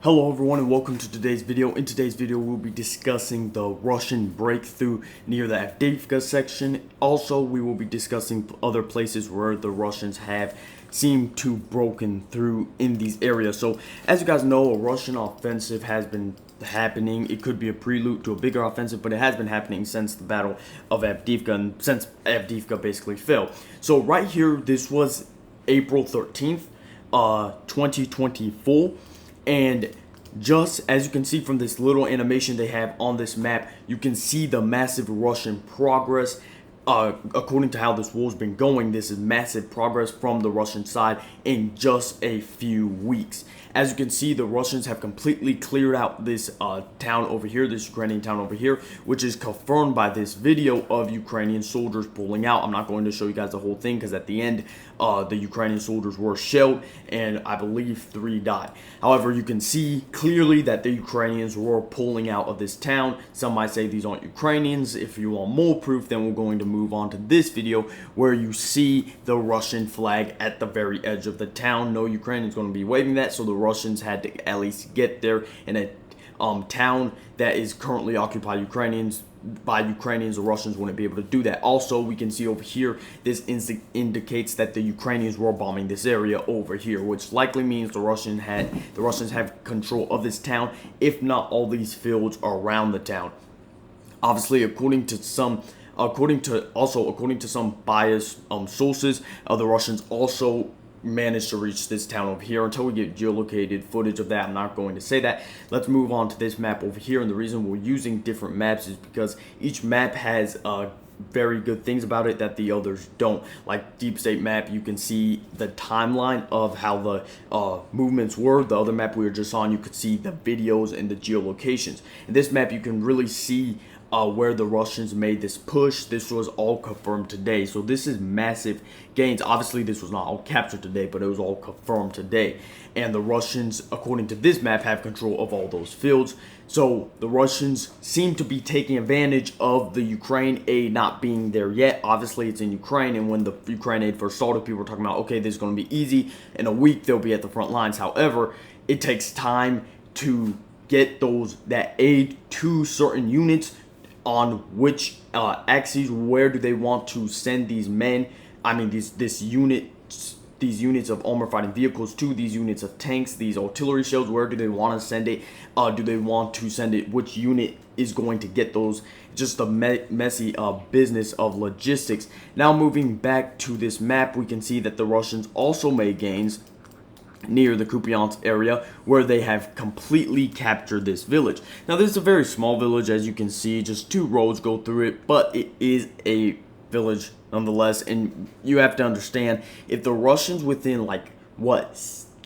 Hello everyone and welcome to today's video. In today's video we'll be discussing the Russian breakthrough near the Avdiivka section. Also we will be discussing other places where the Russians have seemed to broken through in these areas. So as you guys know, a Russian offensive has been happening. It could be a prelude to a bigger offensive, but it has been happening since the Battle of Avdiivka and since Avdiivka basically fell. So right here, this was April 13th, 2024. And just as you can see from this little animation they have on this map, you can see the massive Russian progress. According to how this war's been going, this is massive progress from the Russian side in just a few weeks. As you can see, the Russians have completely cleared out this town over here, this Ukrainian town over here, which is confirmed by this video of Ukrainian soldiers pulling out. I'm not going to show you guys the whole thing because at the end, the Ukrainian soldiers were shelled and I believe 3 died. However, you can see clearly that the Ukrainians were pulling out of this town. Some might say these aren't Ukrainians. If you want more proof, then we're going to move on to this video where you see the Russian flag at the very edge of the town. No Ukrainians going to be waving that, so the Russians had to at least get there in a town that is currently occupied by Ukrainians. The Russians wouldn't be able to do that. Also, we can see over here, this indicates that the Ukrainians were bombing this area over here, which likely means the Russians have control of this town, if not all these fields around the town. Obviously, according to some biased sources, the Russians also managed to reach this town over here. Until we get geolocated footage of that, I'm not going to say that. Let's move on to this map over here, and the reason we're using different maps is because each map has very good things about it that the others don't. Like Deep State map, you can see the timeline of how the movements were. The other map we were just on, you could see the videos and the geolocations. In this map, you can really see where the Russians made this push. This was all confirmed today, so this is massive gains. Obviously this was not all captured today, but it was all confirmed today, and the Russians, according to this map, have control of all those fields. So the Russians seem to be taking advantage of the Ukraine aid not being there yet. Obviously it's in Ukraine, and when the Ukraine aid first started, people were talking about, okay, this is going to be easy, in a week they'll be at the front lines. However, it takes time to get that aid to certain units on which axes. Where do they want to send these men? I mean, these units of armor fighting vehicles to, these units of tanks, these artillery shells. Where do they want to send it? Do they want to send it? Which unit is going to get those? Just a messy business of logistics. Now moving back to this map, we can see that the Russians also made gains near the Kupiansk area, where they have completely captured this village. Now this is a very small village, as you can see, just 2 roads go through it, but it is a village nonetheless. And you have to understand, if the Russians within like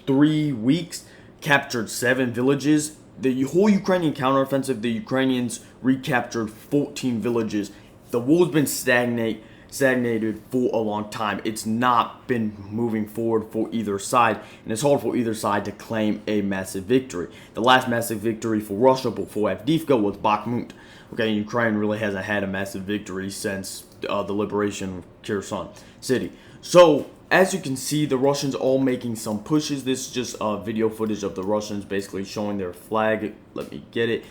3 weeks captured 7 villages, the whole Ukrainian counteroffensive, the Ukrainians recaptured 14 villages. The war's been stagnated for a long time. It's not been moving forward for either side, and it's hard for either side to claim a massive victory. The last massive victory for Russia before Avdiivka was Bakhmut. Okay, Ukraine really hasn't had a massive victory since the liberation of Kherson city. So as you can see, the Russians all making some pushes. This is just video footage of the Russians basically showing their flag. Let me get it.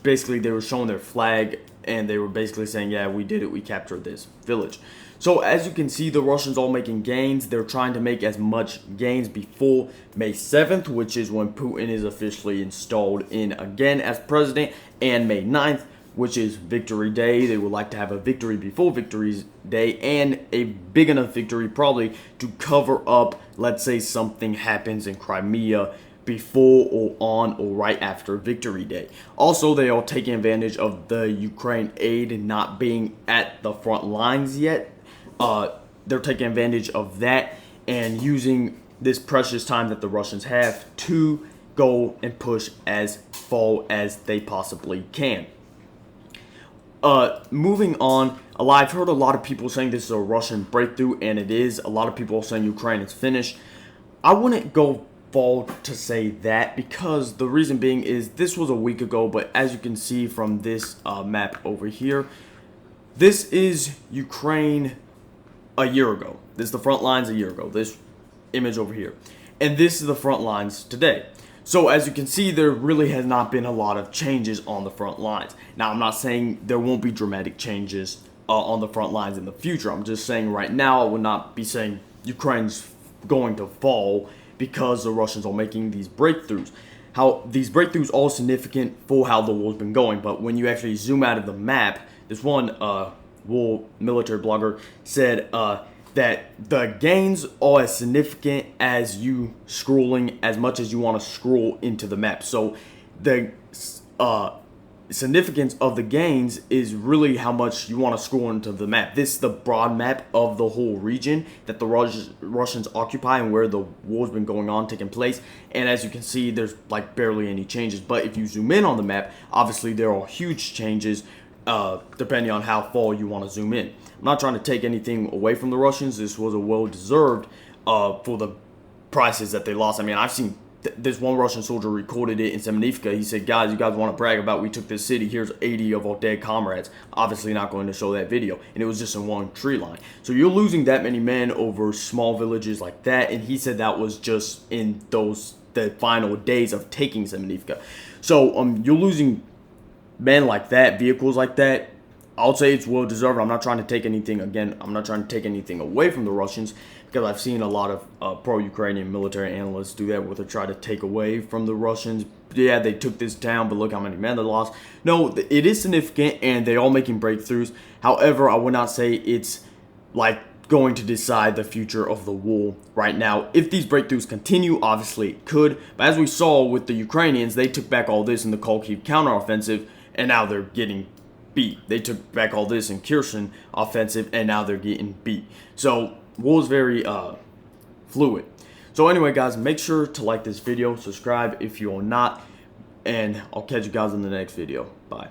Basically they were showing their flag, and they were basically saying, yeah, we did it, we captured this village. So as you can see, the Russians all making gains. They're trying to make as much gains before May 7th, which is when Putin is officially installed in again as president, and May 9th, which is Victory Day. They would like to have a victory before Victory Day, and a big enough victory probably to cover up, let's say something happens in Crimea before or on or right after Victory Day. Also, they are taking advantage of the Ukraine aid not being at the front lines yet. They're taking advantage of that and using this precious time that the Russians have to go and push as far as they possibly can. Moving on, I've heard a lot of people saying this is a Russian breakthrough, and it is. A lot of people are saying Ukraine is finished. I wouldn't go far to say that, because the reason being is this was a week ago, but as you can see from this map over here, this is Ukraine a year ago. This is the front lines a year ago, this image over here. And this is the front lines today. So as you can see, there really has not been a lot of changes on the front lines. Now, I'm not saying there won't be dramatic changes on the front lines in the future. I'm just saying right now, I would not be saying Ukraine's going to fall because the Russians are making these breakthroughs. How these breakthroughs are significant for how the war's been going, but when you actually zoom out of the map, this one war military blogger said that the gains are as significant as you scrolling as much as you want to scroll into the map. So the significance of the gains is really how much you want to scroll into the map. This is the broad map of the whole region that the Russians occupy and where the war's been going on, taking place. And as you can see, there's like barely any changes. But if you zoom in on the map, obviously there are huge changes depending on how far you want to zoom in. I'm not trying to take anything away from the Russians. This was a well-deserved for the prices that they lost. I mean, I've seen this one Russian soldier recorded it in Semnivka. He said, guys, you guys want to brag about we took this city. Here's 80 of our dead comrades. Obviously not going to show that video. And it was just in one tree line. So you're losing that many men over small villages like that. And he said that was just in the final days of taking Semnivka. So you're losing men like that, vehicles like that. I'll say it's well deserved. I'm not trying to take anything, again, I'm not trying to take anything away from the Russians, because I've seen a lot of pro-Ukrainian military analysts do that, where they try to take away from the Russians. Yeah, they took this town, but look how many men they lost. No, it is significant, and they're all making breakthroughs. However, I would not say it's like going to decide the future of the war right now. If these breakthroughs continue, obviously it could. But as we saw with the Ukrainians, they took back all this in the Kharkiv counteroffensive, and now they're getting beat. They took back all this in Kherson offensive, and now they're getting beat. So war is very fluid. So anyway, guys, make sure to like this video, subscribe if you are not, and I'll catch you guys in the next video. Bye.